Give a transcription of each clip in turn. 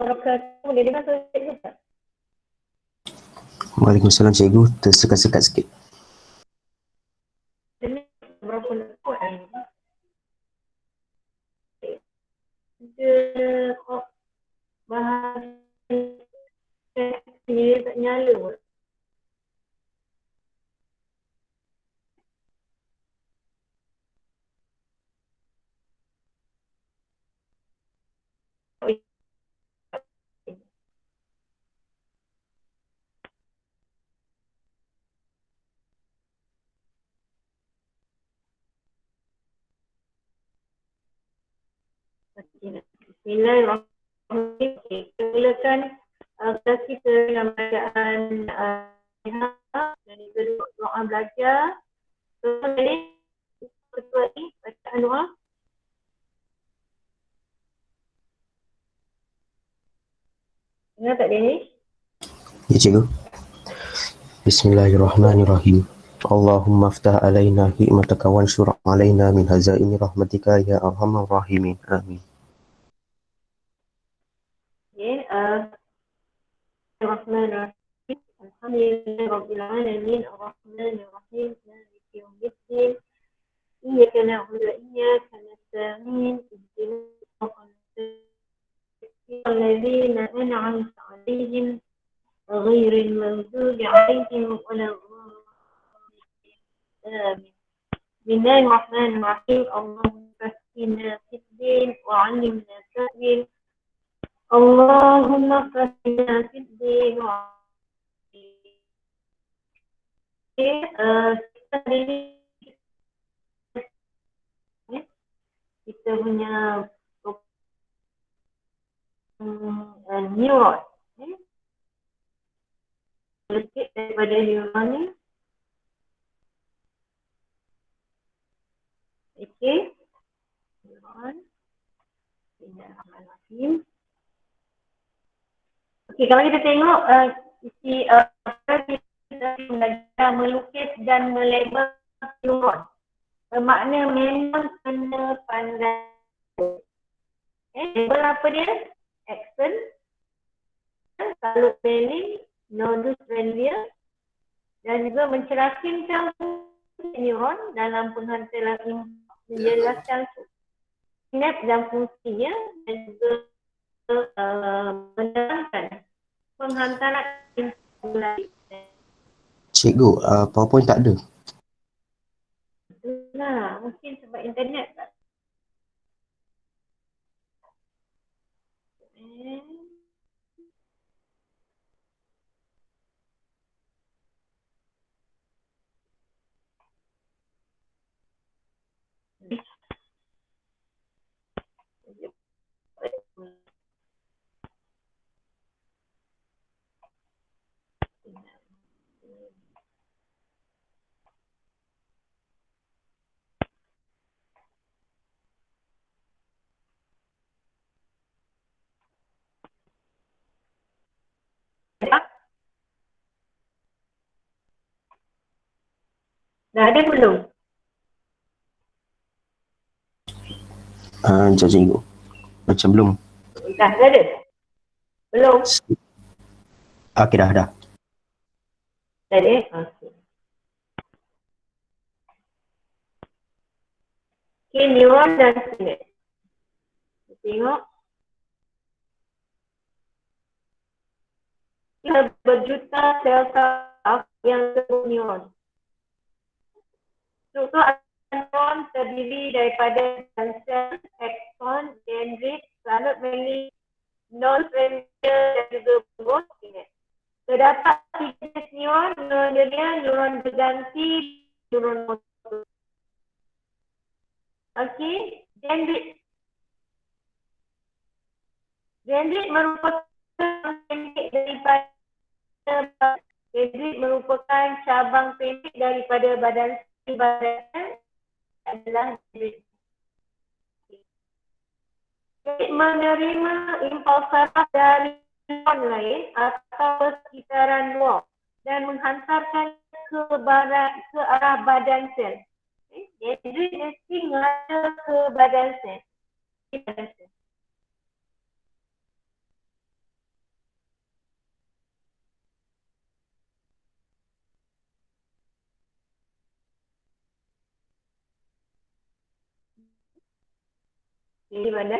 Boleh dengar suara cikgu tak? Waalaikumsalam cikgu, tersekat-sekat sikit. Ini berapa lekut ni? Dia kok bahasa dia tak nyala pun. Bismillahirrahmanirrahim. Kita mulakan kelas kita dengan bacaan dan juga doa belajar. Jadi, ketua ni bacaan doa. Dengar tak Danish? Ya cikgu. Bismillahirrahmanirrahim. Allahumma aftah alaina hikmataka wanshur alaina min hazaini rahmatika ya arhamar rahimin. Amin. Okay. Bismillahirrahmanirrahim. Alhamdulillahirabbil alamin. Arrahmanirrahim. Maliki yaumiddin. Iyyaka na'budu wa iyyaka nasta'in. Ihdinas siratal ladzina an'amta 'alaihim ghairil maghdubi 'alaihim waladdallin. Amin. Bismillahirrahmanirrahim. Allahumma faqqihna fid din wa 'allimna at-ta'wil. Allahumma faqqihna fid din wa 'allimna. Kita punya neuron. Sedikit daripada neuron ni. Okey. Neuron. Bismillahirrahmanirrahim. Okey, kalau kita tengok isi kita belajar melukis dan melabel neuron. Bermakna memang kena pandai. Label apa dia? Axon, salut belly, nodus ganglia, dan juga mencerahkan neuron dalam penghantaran menjelaskan sinap dan fungsinya, dan juga menerangkan penghantaran informasi. Cikgu, PowerPoint tak ada. Nah, mungkin sebab internet tak. Dah ada belum? Sekejap cikgu. Macam belum. Dah ada? Belum? Okey, dah. Dah ada? Okey. Okey, neuron dan sinap. Kita tengok. Kita berjuta sel saraf yang disebut neuron. Struktur neuron terdiri daripada sel, axon, dendrit, salut belli, non-ganglia dan juga bunga sinap. Terdapat 3 jenis neuron, neuron berganti, neuron motor. Okey, dendrit. Dendrit merupakan pendek daripada dendrit merupakan cabang pendek daripada badan adalah dendrit. Dendrit menerima impuls saraf dari neuron lain atau sekitaran luar dan menghantarkan ke arah badan sel. Dendrit mesti mengajar ke badan sel. Di mana?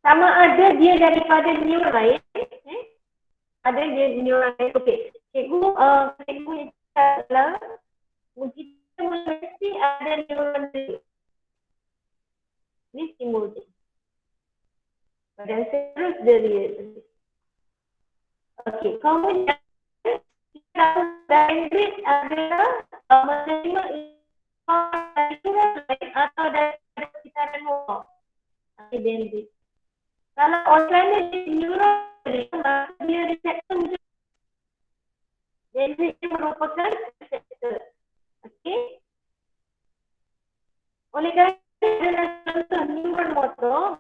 Sama ada dia daripada neuron lain, ada dia neuron lain. Okey, cikgu adalah kita mesti ada neuron lain. Ini simbol je. Dan terus dari. Okey, kemudian kita dendrit adalah menerima informasi lain atau dari sekitaran bawah. Dendrit. Kalau outline di neuron, maka dia reseptor. Dendrit itu merupakan reseptor. Okey. Oleh kerana adalah contoh neuron motor,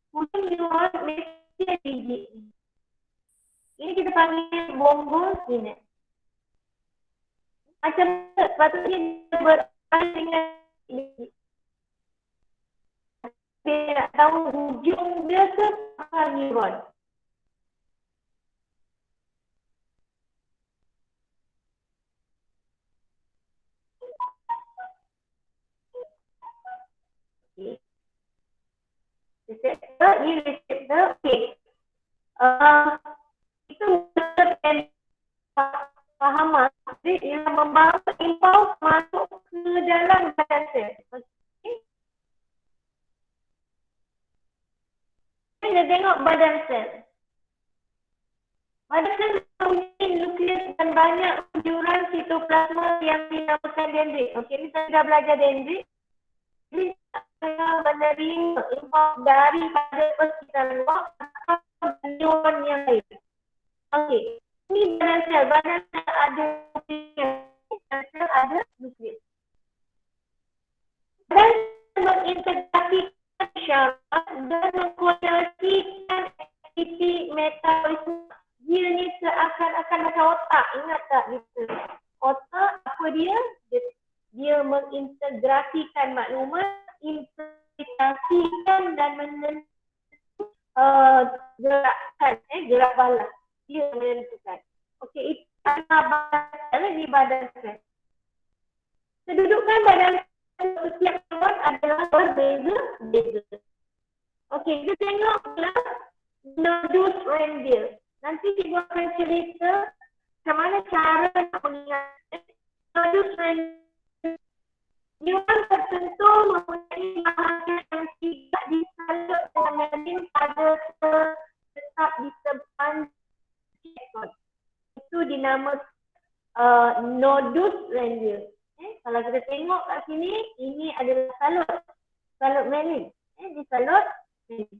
kemudian neuron mesti digit. Ini kita panggil bongo sinaps. Macam sepatutnya berkaitan dengan digit. Dia nak tahu hujung dia ke apa neuron. Okay. Reseptor, ni reseptor. Okay. Itu dan fahaman yang membawa impuls masuk ke dalam badan sel. Okay. Kita tengok badan sel. Badan sel mempunyai nukleus dan banyak anjuran sitoplasma yang dinamakan dendrit. Okey, ni saya dah belajar dendrit. Jadi, saya menerima impuls daripada persekitaran luar atau neuron yang lain. Okey, ini badan sel. Badan sel ada nukleus. Badan sel ada nukleus. Dan mengintegrasikan syarat dan mengkoordinasikan aktiviti metabolisme. Dia ni seakan-akan macam otak. Ingat tak gitu? Otak apa dia? Dia mengintegrasikan maklumat, interpretasikan dan gerakan, gerak balas. Dia menentukan. Okey, itu adalah badan di badan sel. Kedudukan badan setiap neuron adalah berbeza-beza. Okey, kita tengok pula nodus rendial. Nanti cikgu akan cerita macam mana cara nak mengingat nodus rendial. Neuron tertentu mempunyai bahagian yang tidak disalut dalam melin pada tetap di sepanjang akson. Itu dinamakan nodus rendial. Kalau kita tengok kat sini, ini adalah salut melin. Disalut melin.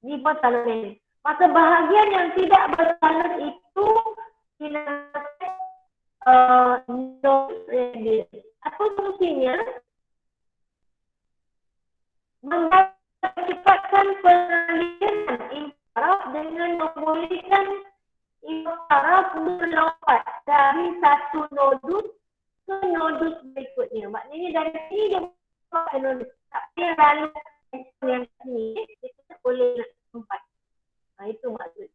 Ini pun salut melin. Maka bahagian yang tidak bersalut itu dinamakan nodus rendial. Apa fungsinya? Mempercepatkan pengalihan infraraf dengan membolehkan infraraf melompat dari satu nodus ke nodus berikutnya. Maknanya dari sini dia melompat ke nodus. Tapi lalu yang sini kita boleh lompat. Itu maksud.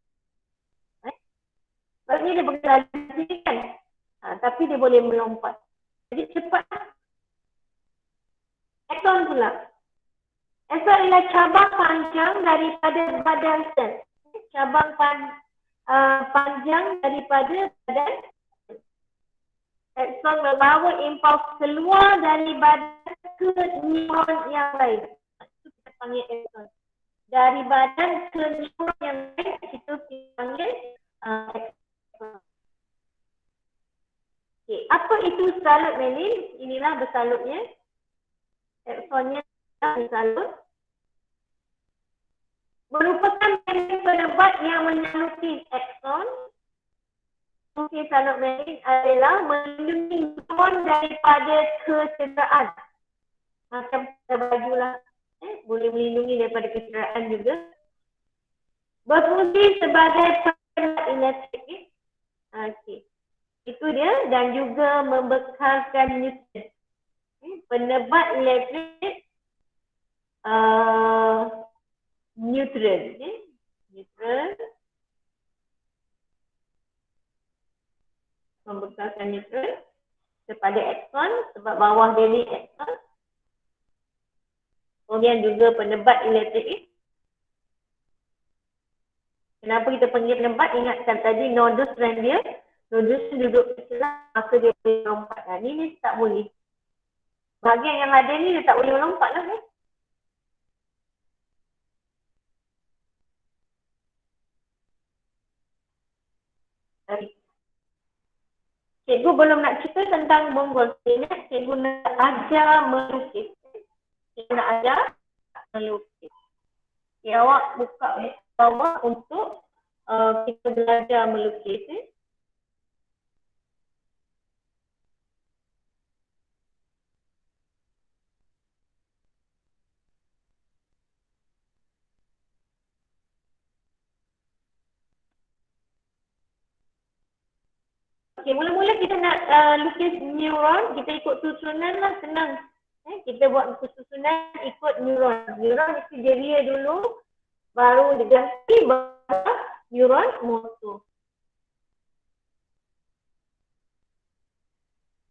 Maksudnya dia bergerak di sini kan. Tapi dia boleh melompat. Jadi cepat. Akson pula. Akson adalah cabang panjang daripada badan sel. Cabang panjang daripada badan sel. Akson membawa impuls keluar dari badan ke neuron yang lain. Itu kita panggil akson. Dari badan ke neuron yang lain, itu kita panggil akson. Okay. Apa itu salut melin? Inilah bersalutnya. Aksonnya bersalut. Merupakan melin penebat yang menyaluti akson. Fungsi salut melin adalah melindungi neuron daripada kecederaan. Macam kita bajulah. Boleh melindungi daripada kecederaan juga. Berfungsi sebagai penebat elektrik. Okay. Itu dia, dan juga membekalkan nutrien. Penebat elektrik neutron. Neutron. Membekalkan neutron kepada akson, sebab bawah dia ni akson. Kemudian juga penebat elektrik. Kenapa kita panggil penebat? Ingatkan tadi nodus dan dia. Nodus duduk sebelah, maka dia boleh lompat. Ni tak boleh. Bahagian yang ada ni dia tak boleh lompat lah. Cikgu belum nak cerita tentang bonggol. Cikgu nak ajar melukis. Cikgu nak ajar melukis. Okay, awak buka bawah untuk kita belajar melukis. Okay, mula-mula kita nak lukis neuron, kita ikut susunan lah, senang. Kita buat susunan ikut neuron. Neuron mesti jeria dulu, baru diganti, baru neuron motor.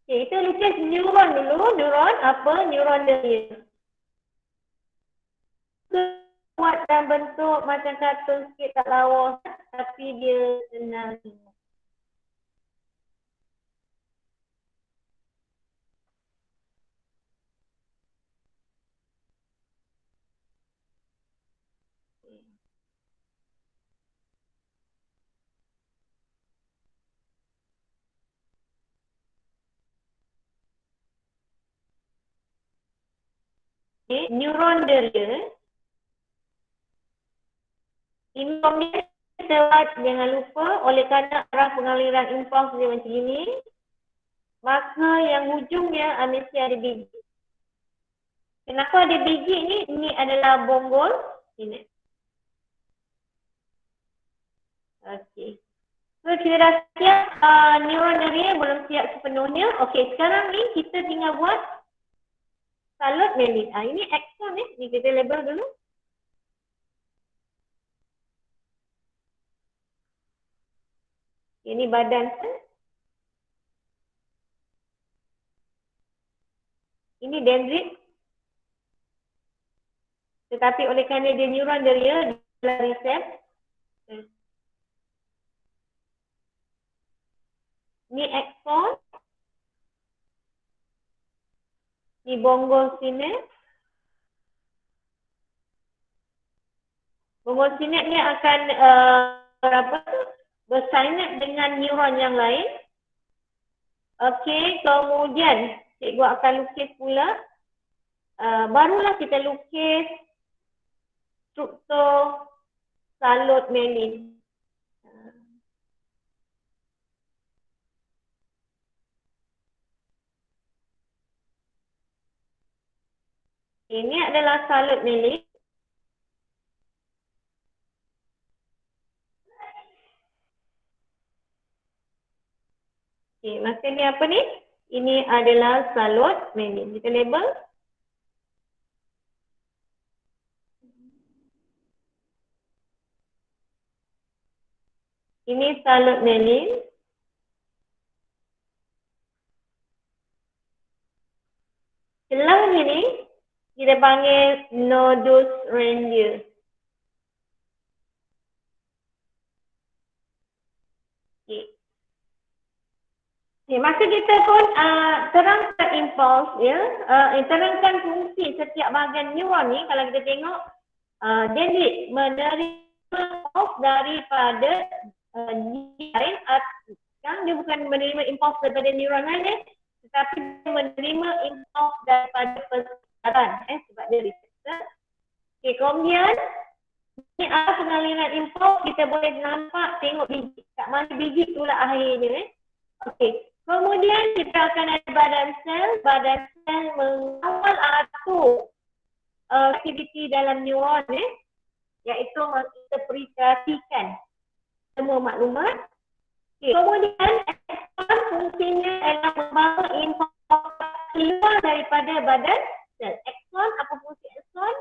Okay, kita lukis neuron dulu. Neuron apa? Neuron jeria. Buat dalam bentuk macam kartun sikit, tak lawa, tapi dia senang. Okay, neuron dia impuls terat, jangan lupa, oleh kerana arah pengaliran impuls dia macam ini, maka yang hujungnya mesti ada biji. Kenapa ada biji ni? Ini adalah bonggol ini. Okey. So kita dah siap neuron dia belum siap sepenuhnya. Okey, sekarang ni kita tinggal buat salut melin. Ini akson ni. Ni kita label dulu. Ini badan. Ini dendrit. Tetapi oleh kerana dia neuron dia adalah resept. Ini akson. Ini bonggol sinet. Bonggol sinet ni akan bersinap dengan neuron yang lain. Okey, kemudian cikgu akan lukis pula. Barulah kita lukis struktur salut melin. Ini adalah salut melin. Okay, maka ni apa ni? Ini adalah salut melin. Kita label. Ini salut melin. Celahnya ni kita panggil nodus rendia. Okay. Okay, maka kita pun terangkan impuls ya, terangkan fungsi setiap bahagian neuron ni. Kalau kita tengok dendrit menerima impuls daripada lain, sekarang dia bukan menerima impuls daripada neuron lain, tetapi dia menerima impuls daripada persekitaran sebab dia reseptor. Okay, kemudian ni pengaliran impuls, kita boleh nampak, tengok biji, kat mana biji itulah akhirnya. Okey. Kemudian kita akan ada badan sel. Badan sel mengawal atur aktiviti dalam neuron iaitu menginterpretasikan semua maklumat. Okay. Kemudian axon fungsinya adalah membawa informasi keluar daripada badan sel. Axon, apa fungsi axon?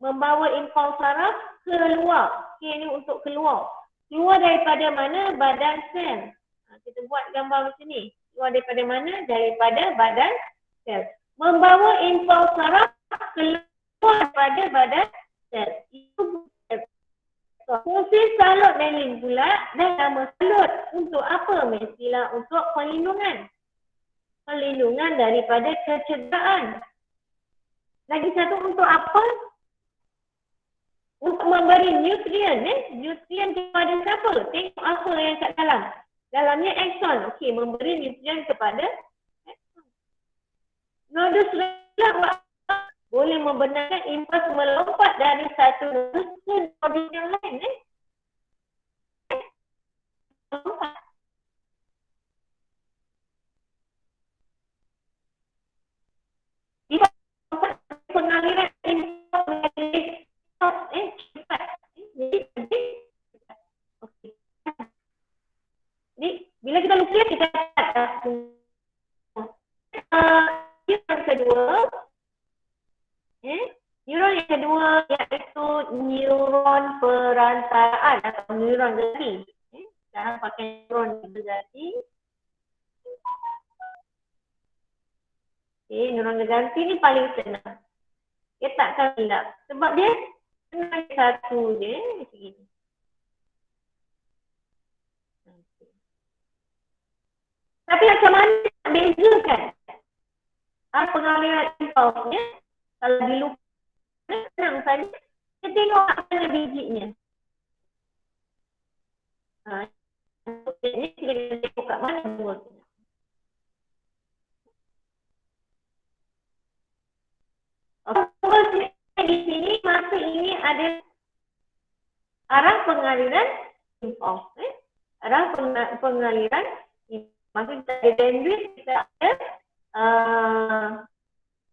Membawa info saraf keluar. Okay, ini untuk keluar. Keluar daripada mana? Badan sel. Kita buat gambar macam ni. Keluar daripada mana? Daripada badan sel. Membawa info saraf keluar daripada badan sel. Itu fungsi salut Merlin pula dan nama salut untuk apa? Mestilah untuk perlindungan. Perlindungan daripada kecederaan. Lagi satu untuk apa? Untuk memberi nutrien, nutrien kepada siapa? Tengok apa yang kat dalam. Dalamnya axon. Okey, memberi nutrien kepada axon. Nodus relak boleh membenarkan impuls melompat dari satu nodus ke nodus yang lain. Melompat. Dia pengaliran impuls menjadi cepat. Jadi, bila kita lukis, kita neuron kedua, neuron yang kedua iaitu neuron perantaraan atau neuron ganti. Sekarang pakai neuron ganti. Neuron ganti ni paling senang. Dia takkan hilap. Sebab dia senang satu je macam ni. Tapi macam mana nak bezakan pengaliran impulsnya? Kalau dilukis, senang saja. Kita tengok mana bijinya. Ini kita tengok kat mana buahnya. Di sini masa ini ada arah pengaliran impuls. Arah pengaliran impuls. Masa kita ada dendrit, kita ada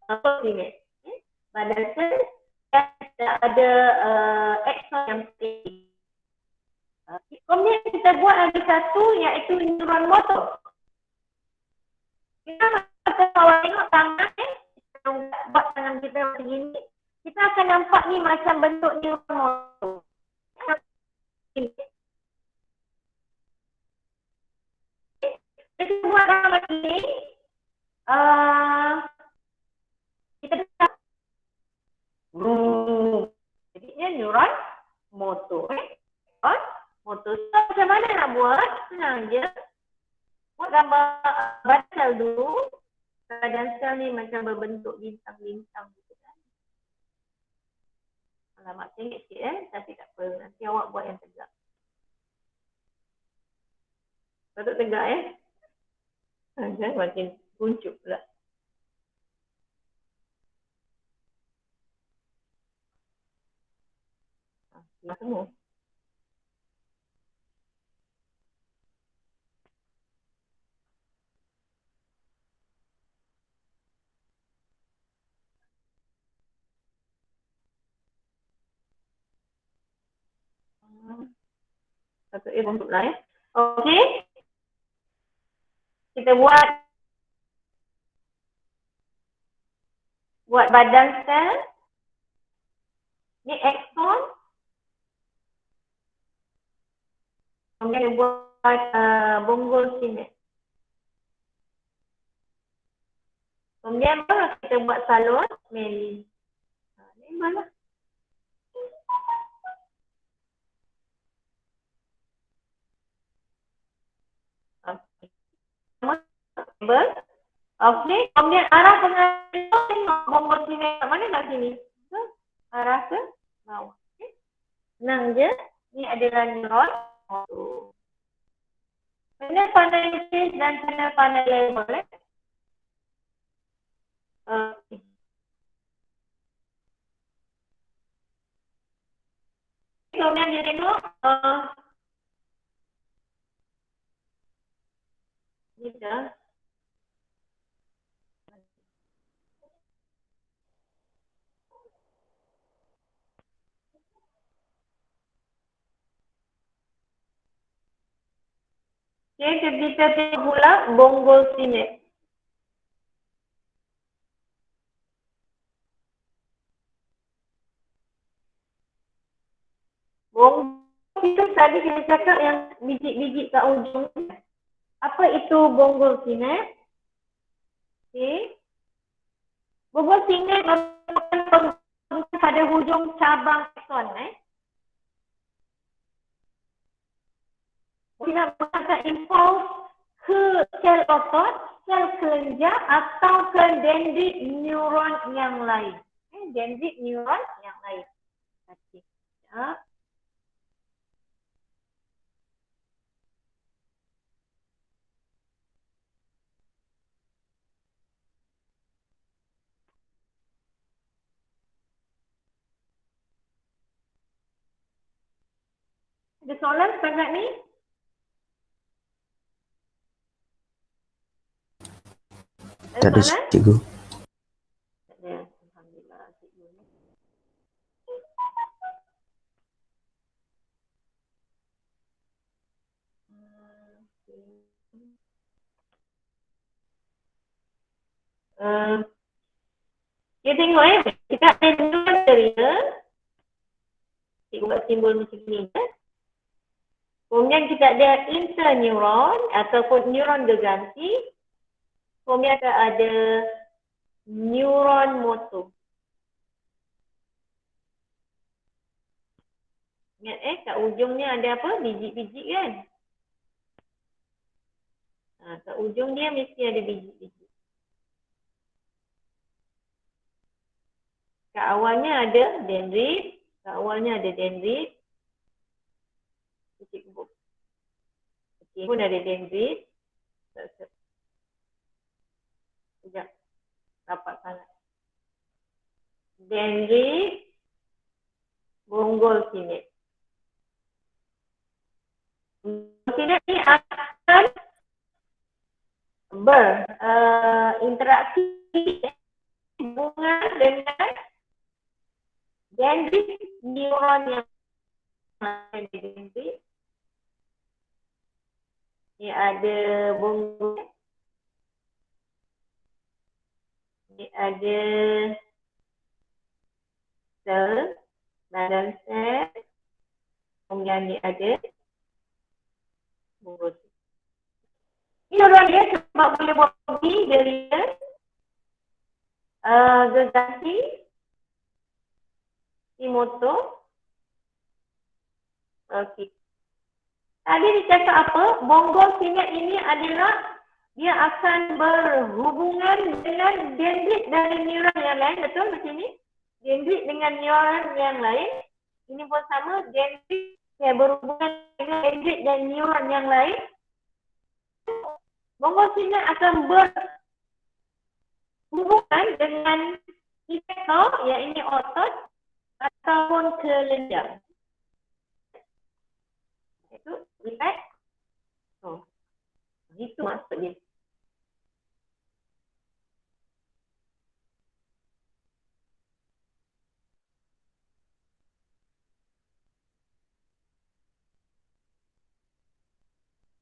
apa ini? Badan sel, kita ada axon yang tinggi. Kemudian kita buat lagi satu iaitu neuron motor. Kita kalau tengok tangan, buat tangan kita macam ini, kita akan nampak ni macam bentuk neuron motor. Kita buat dalam macam ni, kita dapat jadinya neuron motor. Motor. So, macam mana nak buat? Senang je. Buat gambar badan sel dulu. Badan sel ni macam berbentuk bintang-bintang gitu kan. Alamak tinggi sikit tapi tak apa. Nanti awak buat yang tegak. Patut tegak Jangan makin kuncup pula. Nak semua. Satu untuk lah Okey. Kita buat badan sel. Ni axon. Kemudian buat bonggol sini. Kemudian baru kita buat salut Merlin. Ni mana? Okey, kemudian arah pengaliran tengok bonggol sini kat mana kat sini? Arah ke bawah. Okay. Senang je. Ni adalah neuron. Panel panel dan panel panel label. Okay. Kemudian dia tengok ni dah. Okay, kita tengok pula bonggol sinet. Bonggol itu tadi kita cakap yang biji-biji kat ujung. Apa itu bonggol sinet? Okay. Bonggol sinet merupakan pada hujung cabang akson. Kita menggunakan impuls ke sel otot, sel kelenjar atau ke dendrit neuron yang lain. Dendrit neuron yang lain. Okay. Ya. Ada soalan setakat ni? Tak ada, cikgu. Tak ada. Alhamdulillah, cikgu ni. Kita tengok kita ada dua area. Cikgu buat simbol macam ni. Kemudian kita ada interneuron ataupun neuron gerganti. Kemudian ada neuron motor. Ingat kat ujungnya ada apa? Biji-biji kan? Kat ujung dia mesti ada biji-biji. Kat awalnya ada dendrit. Kat awalnya ada dendrit. Okey, pun ada dendrit. Sekejap. Rapat sangat. Dendrit. Bonggol sinet. Sinet ni akan berinteraksi hubungan dengan dendrit neuron yang ada dendrit. Ni ada bonggol. Ni ada sel, dalam sel. Kemudian ni ada bonggol. Ini orang dia sebab boleh buat dia gergasi, motor. Okey. Tadi dicakap apa? Bonggol sinet ini adalah dia akan berhubungan dengan dendrit dari neuron yang lain. Betul macam ni? Dendrit dengan neuron yang lain. Ini pun sama. Dendrit yang berhubungan dengan dendrit dan neuron yang lain. Bonggol sinet akan berhubungan dengan efektor, yang ini otot ataupun kelenjar. Itu efek. Itu maksud dia.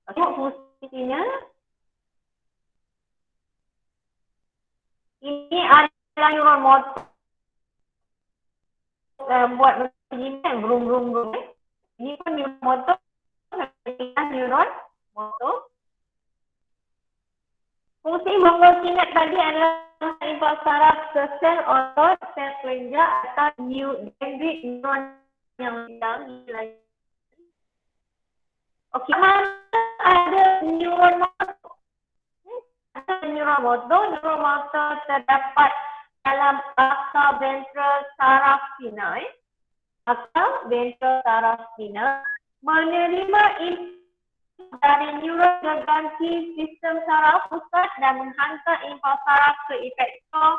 Tengok fungsinya. Ini adalah neuron motor. Buat begini kan, brum. Ini pun neuron motor. Neuron motor. Fungsi bonggol sinet tadi adalah impuls saraf ke sel otot, sel kelenjar atau dendrit neuron yang lain. Okey, mana ada neuron motor? Neuron motor terdapat dalam akar ventral saraf spina. Akar ventral saraf spina menerima impuls dari neuron gerganti sistem saraf pusat dan menghantar impuls saraf ke efektor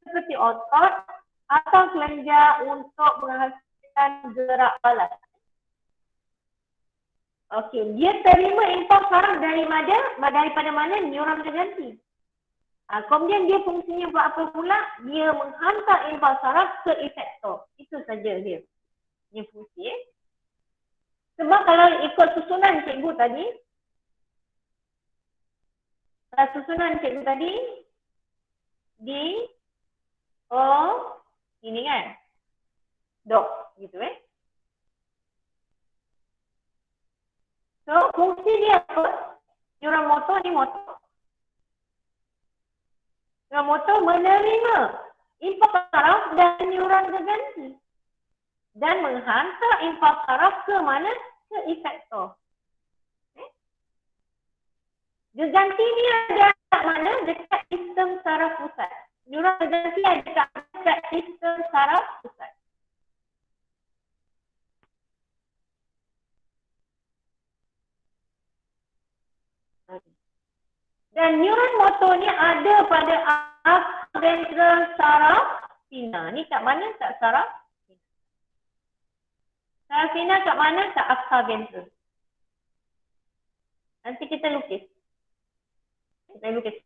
seperti otot atau kelenjar untuk menghasilkan gerak balas. Okey, dia terima impuls saraf daripada mana? Neuron gerganti. Kemudian dia fungsinya buat apa pula? Dia menghantar impuls saraf ke efektor. Itu saja dia. Dia fungsi. Sebab kalau ikut susunan cikgu tadi, Susunan cikgu tadi D, O, ini kan? Dot, gitu So, fungsi dia apa? Neuron motor ni motor. Neuron motor menerima impuls saraf dan neuron gerganti dan menghantar impuls saraf ke mana? Ke efektor. Gerganti ni ada dekat mana? Dekat sistem saraf pusat. Neuron gerganti ada dekat sistem saraf pusat. Dan neuron motor ni ada pada akar ventral saraf pinna. Ni kat mana? Kat saraf pinna. Saraf pinna kat mana? Kat akar ventral. Nanti kita lukis. Kita lukis.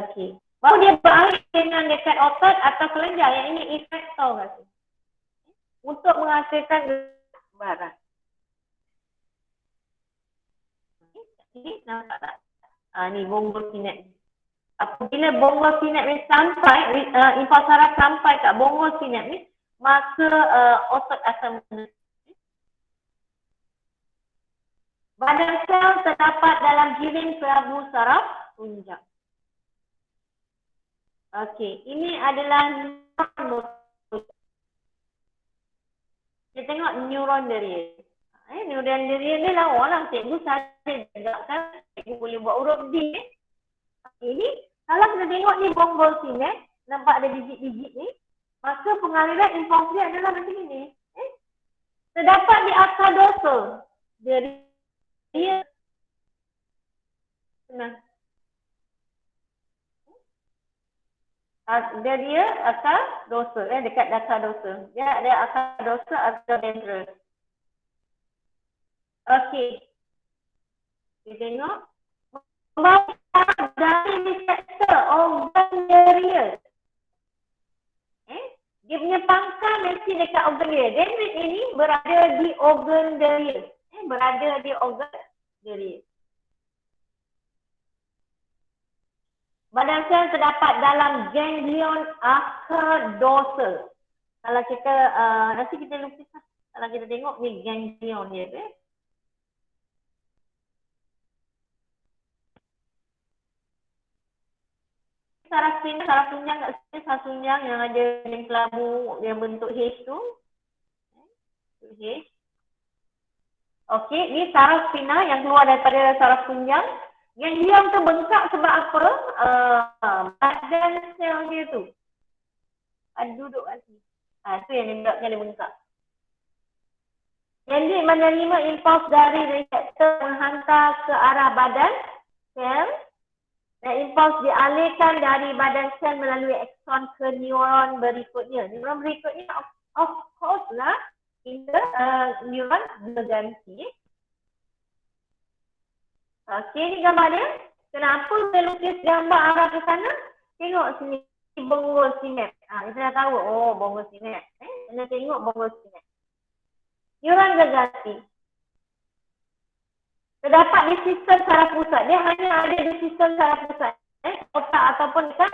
Okey. Baru dia berakhir dengan dekat otot atau kelenjar. Yang ini efektor rasa. Untuk menghasilkan barang. Ini nampak tak? Ni bonggol sinap. Apabila bonggol sinap ni sampai, impuls saraf sampai kat bonggol sinap ni, maka otot akan menekan. Badan sel terdapat dalam jirim kelabu saraf tunjang. Okey, ini adalah neuron. Kita tengok neuron deria. Neuron deria ni lawa lah. Cikgu sadar juga kan. Cikgu boleh buat huruf D. Ini, kalau kita tengok ni bonggol sinap, nampak ada biji-biji ni, maka pengaliran impuls dia adalah macam ini. Terdapat di akar dorsal. Dia nah. Dia akar dorsal, dekat akar dorsal. Dia ada akar dorsal, akar ventral. Okey. Kita tengok. Membawa dari reseptor organ deria. Dia punya pangkal mesti dekat organ deria. Dendrit ini berada di organ deria. Berada di organ deria. Badan sel terdapat dalam ganglion akar dorsal. Kalau kita, nanti kita lukis. Kalau kita tengok ni ganglion dia. Saraf tunjang kat sini, saraf tunjang yang ada yang kelabu yang bentuk H tu. H. Okey, ni saraf pinna yang keluar daripada saraf tunjang. Ganglion tu bengkak sebab apa? Badan sel dia tu. Duduk kat sini. Tu yang menyebabkan dia bengkak. Dendrit menerima impuls dari reseptor menghantar ke arah badan sel. Dan impuls dialihkan dari badan sel melalui akson ke neuron berikutnya. Neuron berikutnya of course lah neuron gerganti. Okey, ni gambar dia. Kenapa saya lukis gambar arah ke sana? Tengok sini bonggol sinap. Kita dah tahu. Oh, bonggol sinap. Kena tengok bonggol sinap. Neuron gerganti. Terdapat di sistem saraf pusat. Dia hanya ada di sistem saraf pusat. Otak ataupun dekat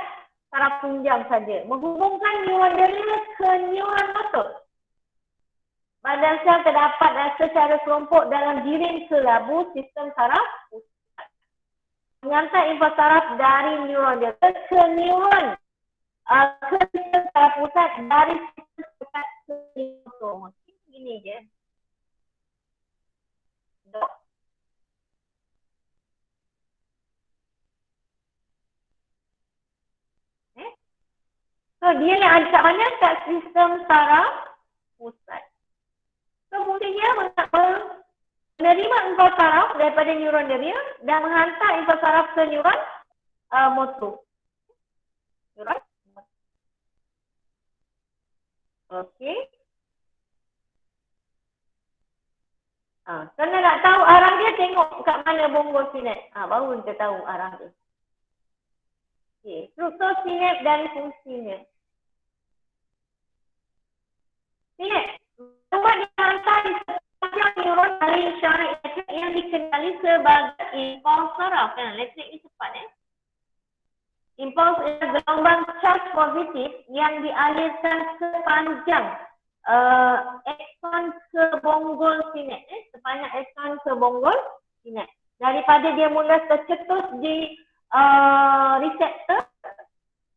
saraf tunjang saja. Menghubungkan neuron deria ke neuron motor. Badan sel terdapat secara kelompok dalam jirim kelabu sistem saraf pusat. Menghantar impuls saraf dari neuron deria ke neuron ke sistem saraf pusat dari sistem pusat ke neuron motor. Ini je. So, dia yang ada kat mana? Kat sistem saraf pusat. So, fungsinya menerima impuls saraf daripada neuron deria dan menghantar impuls saraf ke neuron motor. Neuron motor. Okey. Kalau nak tahu arah dia, tengok kat mana bonggol sinap. Baru kita tahu arah dia. Okey. Struktur sinap dan fungsinya. Sinap. Tempat dihantar di sepanjang neuron dari isyarat elektrik yang dikenali sebagai impuls impuls saraf kan. Elektrik ni cepat Impuls adalah gelombang charge positif yang dialirkan sepanjang akson ke bonggol sinet. Sepanjang akson ke bonggol sinet. Daripada dia mula tercetus di reseptor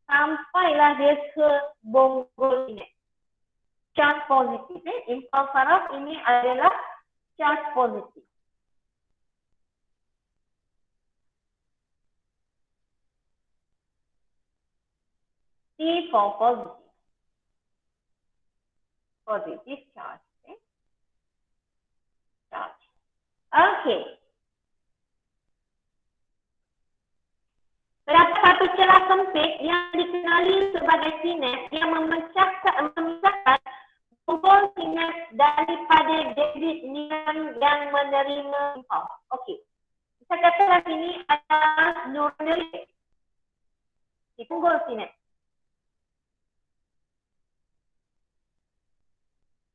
sampailah dia ke bonggol sinet. Charge positif. Impuls saraf ini adalah charge positif. T for positive. Positive charge. Charge. Okay. Terdapat satu celah sempit yang dikenali sebagai sinet yang memisahkan bonggol sinet daripada dendrit neuron yang menerima impuls. Okey. Kita katakan ini adalah neuronal di bonggol sinet.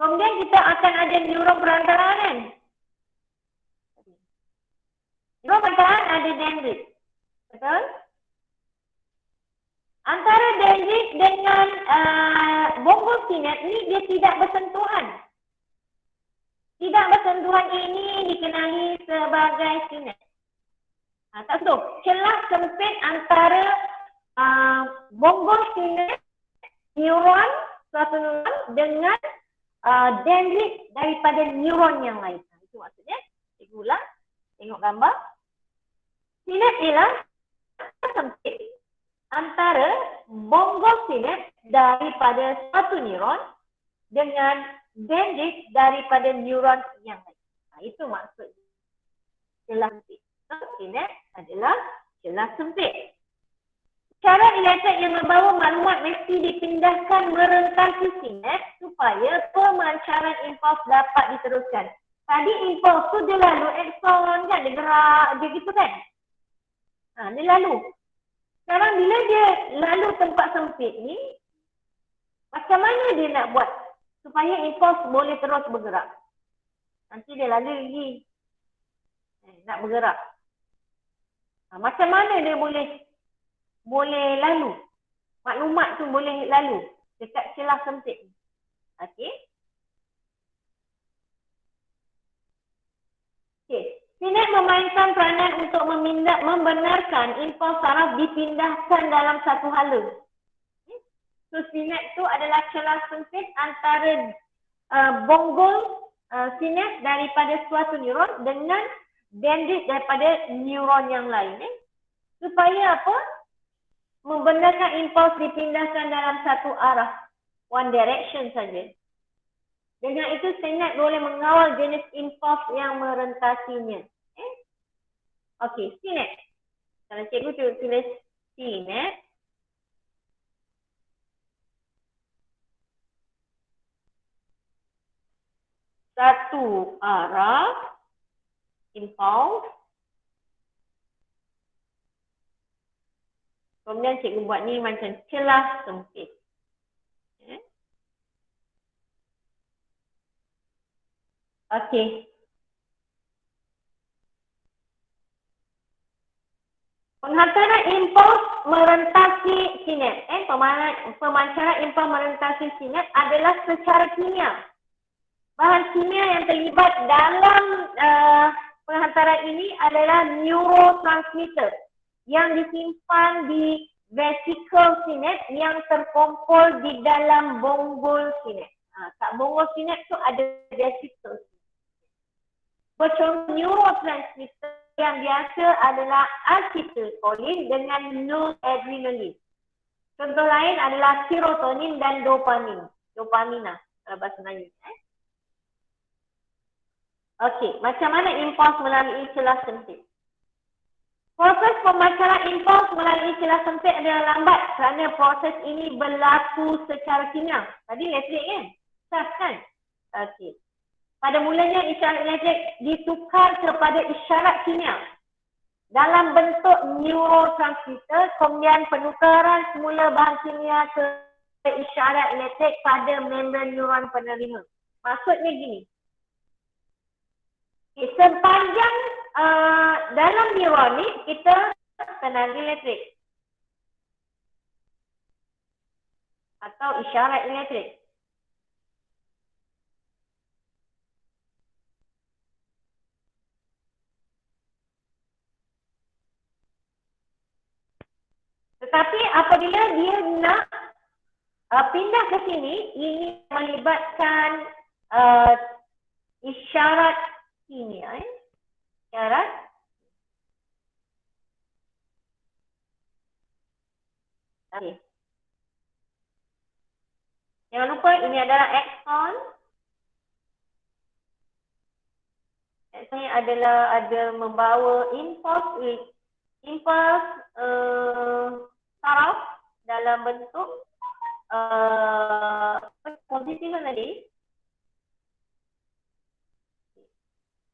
Kemudian kita akan ada neuron perantaraan kan? Neuron perantaraan ada dendrit. Betul? Antara dendrit dengan bonggol sinet ni dia tidak bersentuhan. Tidak bersentuhan ini dikenali sebagai sinet. Tak tahu. Celah sempit antara bonggol sinet, neuron, suatu neuron dengan dendrit daripada neuron yang lain. Itu maksudnya. Cikgu ulang. Tengok gambar. Sinet ialah sempit antara bonggol sinet daripada satu neuron dengan dendrit daripada neuron yang lain. Itu maksud celah sempit. Sinet adalah celah sempit. Cara elektrik yang membawa maklumat mesti dipindahkan merentasi sinet supaya pemancaran impuls dapat diteruskan. Tadi impuls tu dia lalu akson kan, dia gerak, dia gitu kan. Dia lalu. Sekarang bila dia lalu tempat sempit ni, macam mana dia nak buat supaya impuls boleh terus bergerak? Nanti dia lalu lagi. Nak bergerak. Macam mana dia boleh lalu? Maklumat tu boleh lalu dekat celah sempit ni. Okey. Okey. Sinet memainkan peranan untuk membenarkan impuls saraf dipindahkan dalam satu hala. So sinet tu adalah celah sempit antara bonggol sinet daripada suatu neuron dengan dendrit daripada neuron yang lain. Supaya apa? Membenarkan impuls dipindahkan dalam satu arah. One direction saja. Dengan itu sinet boleh mengawal jenis impuls yang merentasinya. Okey, sinet. Kalau cikgu tulis sinet. Satu arah impuls. Kemudian cikgu buat ni macam celah sempit. Okey. Penghantaran impuls merentasi sinet. Pemancaran impuls merentasi sinet adalah secara kimia. Bahan kimia yang terlibat dalam penghantaran ini adalah neurotransmitter yang disimpan di vesicle sinet yang terkumpul di dalam bonggol sinet. Kat bonggol sinet tu ada vesicle. Bercontoh neurotransmitter yang biasa adalah acetylcholine dengan noradrenaline. Contoh lain adalah serotonin dan dopamina dalam bahasa Melayu. Okey, macam mana impuls melalui celah sempit? Proses pemancaran impuls melalui celah sempit adalah lambat kerana proses ini berlaku secara kimia. Tadi elektrik kan? Sah kan? Okey. Pada mulanya isyarat elektrik ditukar kepada isyarat kimia dalam bentuk neurotransmitter, kemudian penukaran semula bahan kimia ke isyarat elektrik pada membran neuron penerima. Maksudnya gini. Sepanjang dalam neuron ni kita tenaga elektrik atau isyarat elektrik. Tetapi apabila dia nak pindah ke sini, ini melibatkan isyarat kimia. Isyarat okay. Jangan lupa ini adalah axon. Axon ini adalah ada membawa impuls saraf dalam bentuk positif tadi.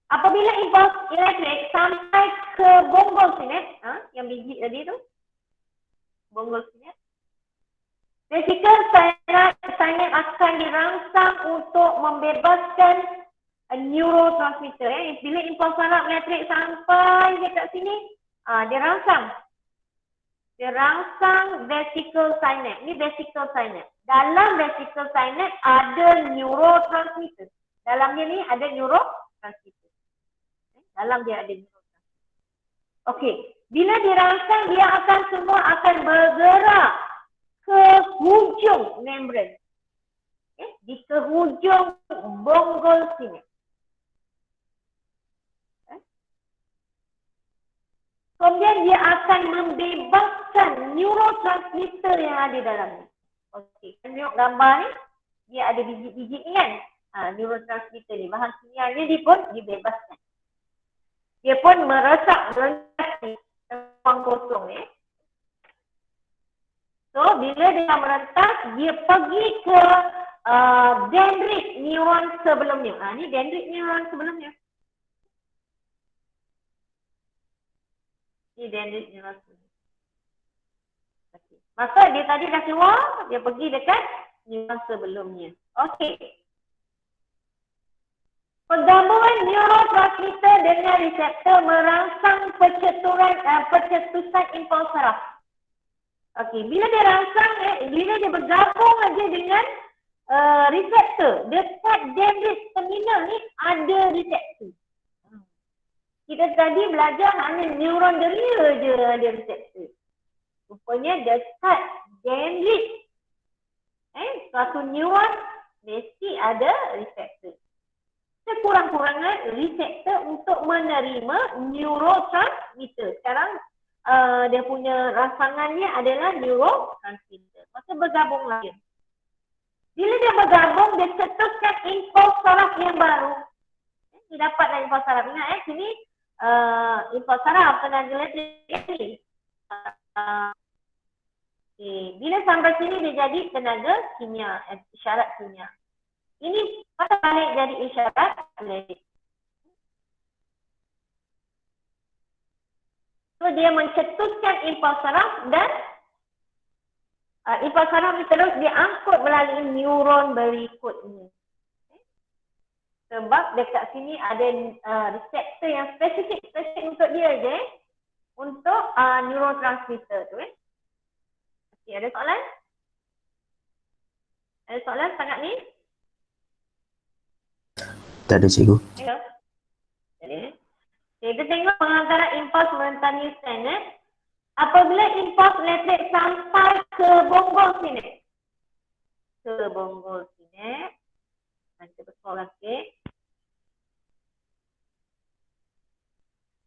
Apabila impuls elektrik sampai ke bonggol sinet, yang biji tadi tu, bonggol sinet, vesikel sinet akan dirangsang untuk membebaskan neurotransmitter. Bila impuls saraf elektrik sampai dekat sini, dia rangsang vesikel sinet. Ini vesikel sinet. Dalam vesikel sinet ada neurotransmitter. Dalam dia ni ada neurotransmitter. Dalam dia ada neurotransmitter. Okey, bila dirangsang dia akan semua akan bergerak ke hujung membran. Di ke hujung bonggol sinet. Kemudian dia akan membebaskan neurotransmitter yang ada dalam ni. Okey, tengok gambar ni, dia ada biji-biji ni kan. Neurotransmitter ni, bahan kimianya dia pun dibebaskan. Dia pun meresap di ruang kosong ni. So, bila dia merentas, dia pergi ke dendrit neuron sebelumnya. Ni dendrit neuron sebelumnya. Ini dendrit neuron sebelumnya. Okay. Maka dia tadi dah keluar, dia pergi dekat neuron sebelumnya. Okey. Penggabungan neurotransmitter dengan reseptor merangsang percetusan impuls saraf. Okey, bila dia rangsang, bila dia bergabung aja dengan reseptor, dekat dendrit terminal ni ada reseptor. Kita tadi belajar hanya neuron deria je ada reseptor. Rupanya dekat dendrit, suatu neuron mesti ada reseptor. Sekurang-kurangnya reseptor untuk menerima neurotransmitter. Sekarang dia punya rangsangannya adalah neurotransmitter. Maka bergabung lagi. Bila dia bergabung, dia cetuskan impuls saraf yang baru. Dia dapatlah impuls saraf. Ingat sini impuls saraf tenaga elektrik ni. Bila sampai sini dia jadi tenaga kimia, isyarat kimia. Ini patah balik jadi isyarat elektrik. So dia mencetuskan impuls saraf dan impuls saraf ni terus diangkut melalui neuron berikutnya. Sebab dekat sini ada reseptor yang spesifik untuk dia je. Untuk neurotransmitter tu. Okay, ada soalan? Ada soalan sangat ni? Tak ada, cikgu. Ya. Jadi, kita tengok pengantaran impuls mentari sinet. Apabila impuls elektrik sampai ke bonggol sinet. Ke bonggol sinet. Nanti besar lagi.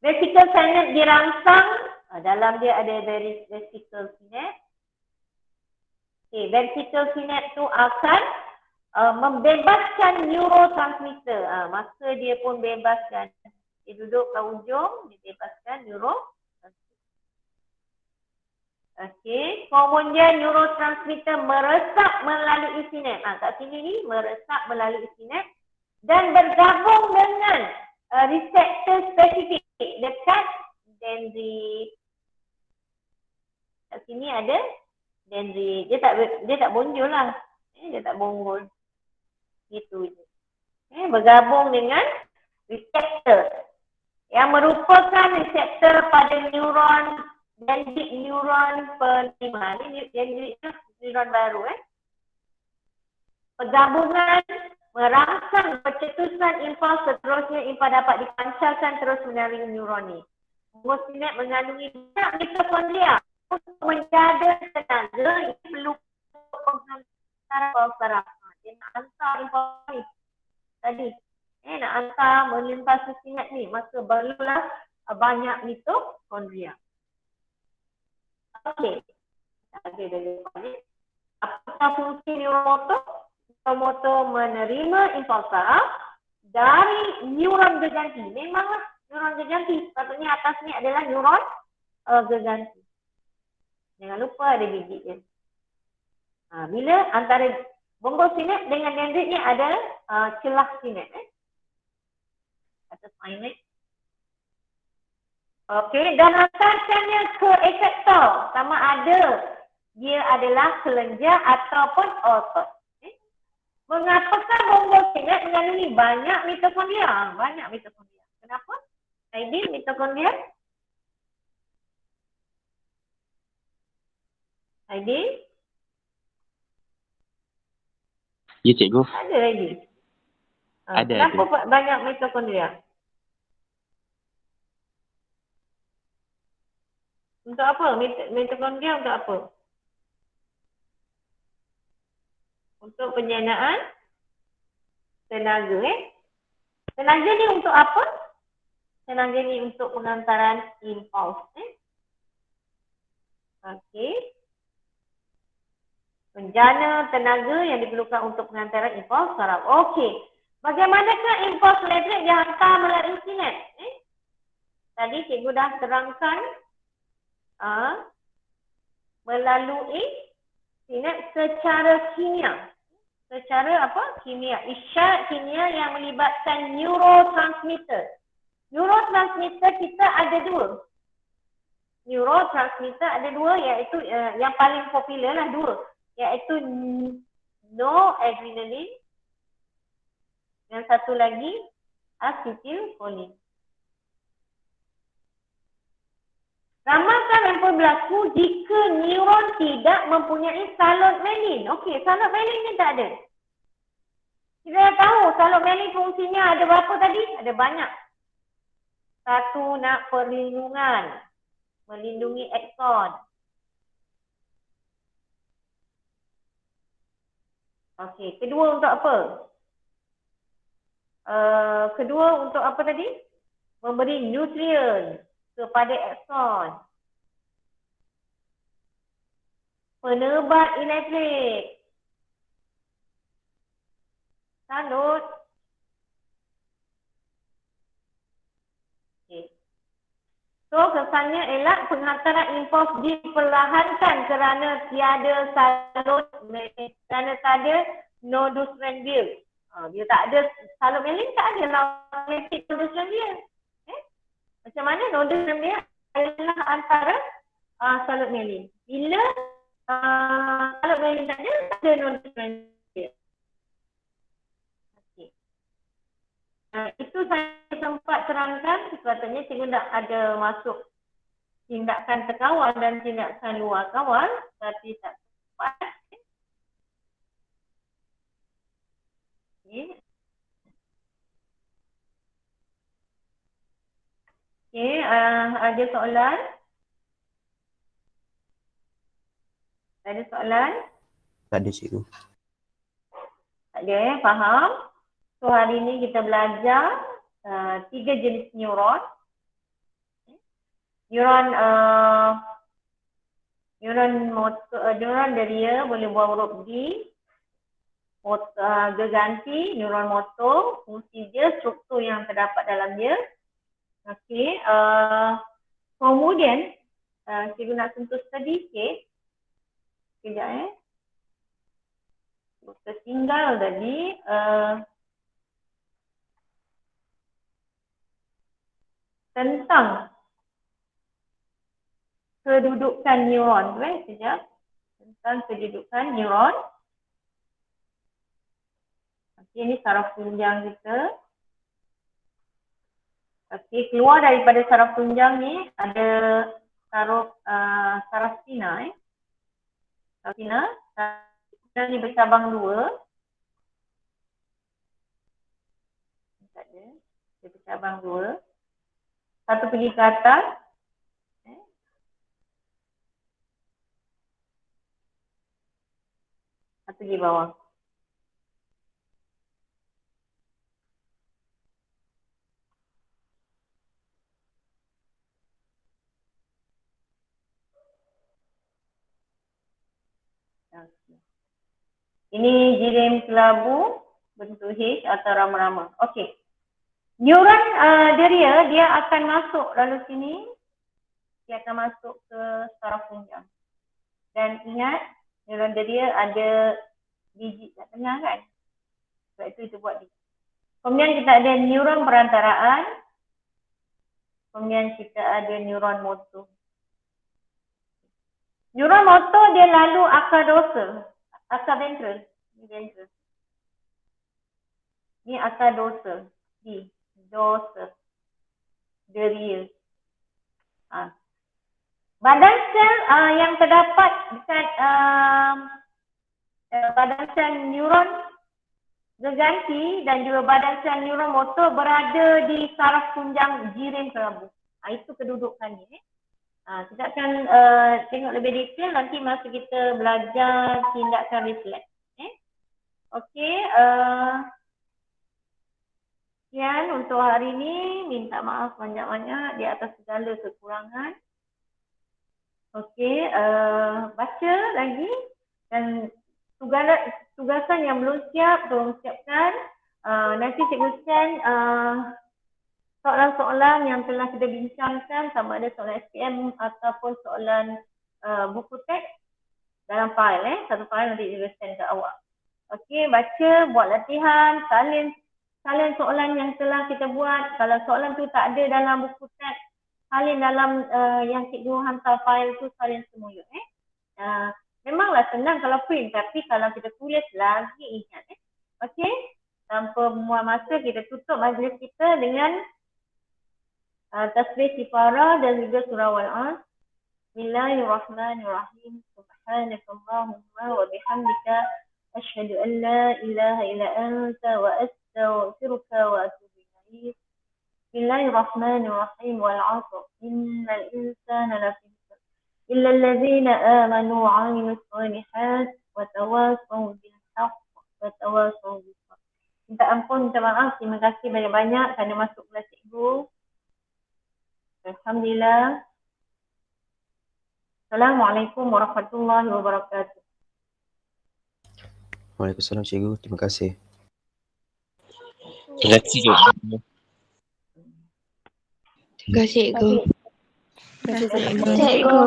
Vesikel sinet dirangsang. Dalam dia ada vesikel sinet. Okay, vesikel sinet tu akan membebaskan neurotransmitter. Maka dia pun bebaskan. Dia duduk ke ujung, dia bebaskan neurotransmitter. Okey, kemudian neurotransmitter meresap melalui sinet. Kat sini ni meresap melalui sinet dan bergabung dengan reseptor spesifik dekat dendrit. Kat sini ada dendrit. Dia tak bonjol lah. Dia tak bonggol. Gitu je. Bergabung dengan reseptor. yang merupakan reseptor pada neuron dendrik neuron penerima. Ini dendrik neuron baru Penggabungan merangsang pencetusan impuls seterusnya impuls dapat dipancarkan terus melalui neuron ni. Sinet mengandungi banyak mitokondria untuk menjaga tenaga ini perlu penghantaran impuls saraf. Dia nak hantar impuls ni tadi. Nak hantar melintasi sinet ni, maka barulah banyak mitokondria. Okey. Apakah fungsi neuromotor? Neuromotor menerima impuls saraf dari neuron gerganti. Memanglah neuron gerganti. Sepatutnya atas ni adalah neuron gerganti. Jangan lupa ada gigi dia. Bila antara bonggol sinet dengan dendrit ni ada celah sinet. Atau spinal. Okey, dan hantarkannya ke efektor. Sama ada dia adalah kelenjar ataupun otot. Mengapakah bonggol sinet mengandungi banyak mitokondria? Banyak mitokondria. Kenapa? ID mitokondria? ID? Ya, cikgu. Ada ID. Ada. Kenapa banyak mitokondria? Untuk apa? Mitokondria untuk apa? Untuk penyanaan tenaga. Tenaga ni untuk apa? Tenaga ni untuk penghantaran impuls. Okey. Penjana tenaga yang diperlukan untuk penghantaran impuls saraf. Okey. Bagaimanakah impuls elektrik dihantar melalui sinet? Tadi cikgu dah terangkan melalui sinet secara kimia. Secara apa? Kimia. Isyarat kimia yang melibatkan neurotransmitter. Neurotransmitter kita ada dua. Neurotransmitter ada dua, iaitu yang paling popular lah dua. Iaitu noradrenaline. Yang satu lagi acetylcholine. Ramalkan apa berlaku jika neuron tidak mempunyai salut melin. Okey, salut melin ni tak ada. Kita dah tahu salut melin fungsinya ada berapa tadi? Ada banyak. Satu, nak perlindungan. Melindungi akson. Okey, kedua untuk apa? Kedua untuk apa tadi? Memberi nutrien kepada akson. Penebat elektrik. Salut. Okay. So, kesannya ialah penghantaran impuls diperlahankan kerana tiada salut, kerana tiada nodus radial. Dia tak ada salut melin, tak ada magnetic nodus radial. Macam mana nodus radial adalah antara salut melin. Bila salut melin tak ada nodus radial. Okay. Itu saya sempat terangkan, sepatutnya cikgu tak ada masuk tindakan terkawal dan tindakan luar kawal, tapi tak sempat. Okay. Okay, ada soalan? Ada soalan? Tak ada, cikgu. Tak ada, faham? So hari ini kita belajar 3 jenis neuron. Neuron deria boleh buang huruf D. Gerganti, neuron motor, fungsi dia, struktur yang terdapat dalam dia. Okey, kemudian cikgu nak sentuh sedikit. Sekejap tertinggal tadi. Tentang kedudukan neuron. Sekejap. Tentang kedudukan neuron. Okey, ini saraf tunjang kita. Okey, keluar daripada saraf tunjang ni ada saraf spina Saraf spina. Saraf ni bercabang dua. Dia bercabang dua. Satu pergi ke atas. Satu pergi bawah. Ini jirim kelabu bentuk H atau rama-rama. Okey. Neuron deria dia akan masuk lalu sini. Dia akan masuk ke saraf tunjang. Dan ingat, neuron deria ada biji kat tengah kan? Sebab itu buat ni. Kemudian kita ada neuron perantaraan. Kemudian kita ada neuron motor. Neuron motor dia lalu akar dorsal. Akar ventral. Ini ventral. Ini akar dorsal. Di dorsal. Deria. Badan sel yang terdapat dekat badan sel neuron gerganti dan juga badan sel neuron motor berada di saraf tunjang jirim kelabu. Itu kedudukannya. Kita akan tengok lebih detail nanti masa kita belajar tindakan refleks. Okey. Sekian untuk hari ini. Minta maaf banyak-banyak di atas segala kekurangan. Okey. Baca lagi. Dan tugasan yang belum siap, tolong siapkan. Nanti cikgu send soalan-soalan yang telah kita bincangkan, sama ada soalan SPM ataupun soalan buku teks dalam file. Satu file nanti cikgu send ke awak. Okey, baca, buat latihan, salin soalan yang telah kita buat. Kalau soalan tu tak ada dalam buku teks, salin dalam yang cikgu hantar file tu, salin semula. Memanglah senang kalau print, tapi kalau kita tulis lagi ingat. Okey, tanpa membuang masa, kita tutup majlis kita dengan tasbih kifara dan juga surah Wal-As. Bismillahirrahmanirrahim. Subhanakallahumma wa bihamdika asyhadu an la ilaha illa anta wa astaghfiruka wa atubu ilaik. Bismillahirrahmanirrahim. Wal 'asr. Innal insana lafi khusr illa alladhina amanu wa 'amilus shalihat wa tawassaw bil haqq wa tawassaw bis sabr. Minta ampun, minta maaf, terima kasih banyak-banyak kerana masuk kelas cikgu. Alhamdulillah. Assalamualaikum warahmatullahi wabarakatuh. Waalaikumsalam cikgu. Terima kasih. Terima kasih cikgu. Terima kasih cikgu. Terima kasih cikgu.